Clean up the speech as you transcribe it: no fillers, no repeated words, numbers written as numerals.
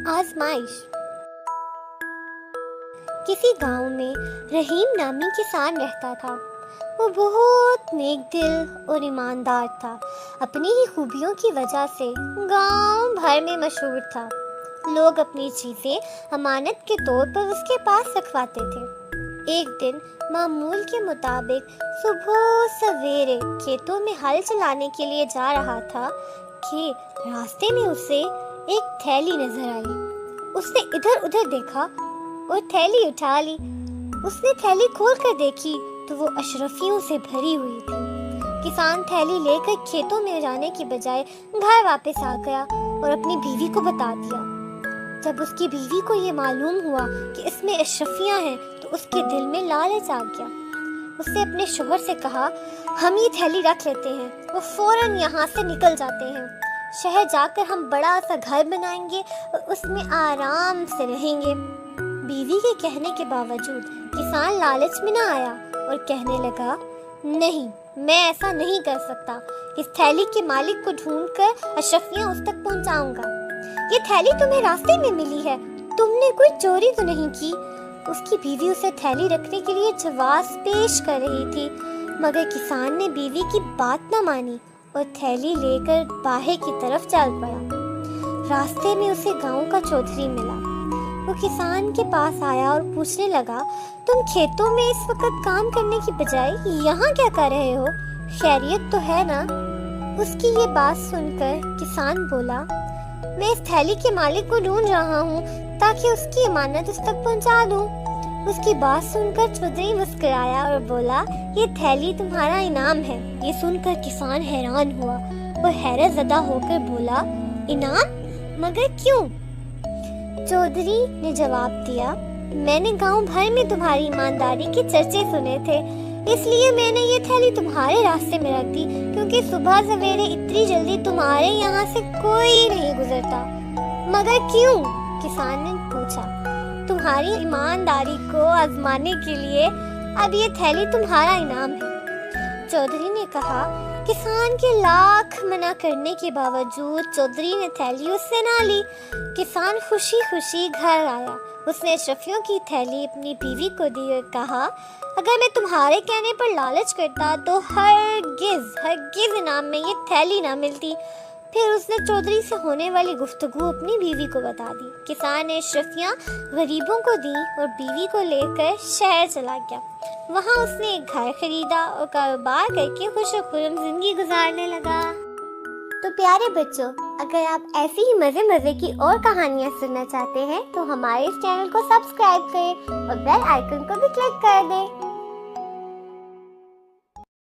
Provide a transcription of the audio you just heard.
آزمائش۔ کسی گاؤں میں رحیم نامی کسان رہتا تھا۔ وہ بہت نیک دل اور ایماندار تھا۔ اپنی ہی خوبیوں کی وجہ سے گاؤں بھر میں مشہور تھا۔ لوگ اپنی چیزیں امانت کے طور پر اس کے پاس رکھواتے تھے۔ ایک دن معمول کے مطابق صبح سویرے کھیتوں میں ہل چلانے کے لیے جا رہا تھا کہ راستے میں اسے ایک تھیلی نظر آئی۔ اس نے ادھر ادھر دیکھا اور تھیلی اٹھا لی۔ اس نے تھیلی کھول کر دیکھی تو وہ اشرفیوں سے بھری ہوئی تھی۔ کسان تھیلی لے کر کھیتوں میں جانے کی بجائے گھر واپس آ گیا اور اپنی بیوی کو بتا دیا۔ جب اس کی بیوی کو یہ معلوم ہوا کہ اس میں اشرفیاں ہیں تو اس کے دل میں لالچ آ گیا۔ اس نے اپنے شوہر سے کہا، ہم یہ تھیلی رکھ لیتے ہیں، وہ فوراً یہاں سے نکل جاتے ہیں۔ شہر جا کر ہم بڑا سا گھر بنائیں گے اور اس میں آرام سے رہیں گے۔ بیوی کے کہنے کے باوجود کسان لالچ میں نہ آیا اور کہنے لگا، نہیں، میں ایسا نہیں کر سکتا۔ اس تھیلی کے مالک کو ڈھونڈ کر اشرفیاں اس تک پہنچاؤں گا۔ یہ تھیلی تمہیں راستے میں ملی ہے، تم نے کوئی چوری تو نہیں کی؟ اس کی بیوی اسے تھیلی رکھنے کے لیے جواز پیش کر رہی تھی، مگر کسان نے بیوی کی بات نہ مانی اور تھیلی لے کر باہر کی طرف چل پڑا۔ راستے میں اسے گاؤں کا چودھری ملا۔ وہ کسان کے پاس آیا اور پوچھنے لگا، تم کھیتوں میں اس وقت کام کرنے کی بجائے یہاں کیا کر رہے ہو؟ خیریت تو ہے نا؟ اس کی یہ بات سن کر کسان بولا، میں اس تھیلی کے مالک کو ڈھونڈ رہا ہوں تاکہ اس کی امانت اس تک پہنچا دوں۔ اس کی بات سن کر چودھری مسکرایا اور بولا، یہ تھیلی تمہارا انعام ہے۔ یہ سن کر کسان حیران ہوا اور حیرت زدہ ہو کر بولا، انعام؟ مگر کیوں؟ چودھری نے جواب دیا، میں نے گاؤں بھر میں تمہاری ایمانداری کے چرچے سنے تھے، اس لیے میں نے یہ تھیلی تمہارے راستے میں رکھ دی، کیونکہ صبح سویرے اتنی جلدی تمہارے یہاں سے کوئی نہیں گزرتا۔ مگر کیوں؟ کسان نے پوچھا۔ تمہاری ایمانداری کو آزمانے کے لیے اب یہ تھیلی تمہارا انعام ہے۔ چودھری نے کہا۔ کسان کے لاکھ منع کرنے کے باوجود چودھری نے تھیلی اس سے نہ لی۔ کسان خوشی خوشی گھر آیا۔ اس نے اشرفیوں کی تھیلی اپنی بیوی کو دی اور کہا، اگر میں تمہارے کہنے پر لالچ کرتا تو ہرگز انعام میں یہ تھیلی نہ ملتی۔ پھر اس نے چودھری سے ہونے والی گفتگو اپنی بیوی کو بتا دی۔ کسان نے اشرفیاں غریبوں کو دیں اور بیوی کو لے کر شہر چلا گیا۔ وہاں اس نے ایک گھر خریدا اور کاروبار کر کے خوش و خرم زندگی گزارنے لگا۔ تو پیارے بچوں، اگر آپ ایسی ہی مزے کی اور کہانیاں سننا چاہتے ہیں تو ہمارے اس چینل کو سبسکرائب کریں اور بیل آئیکن کو بھی کلک کر دیں۔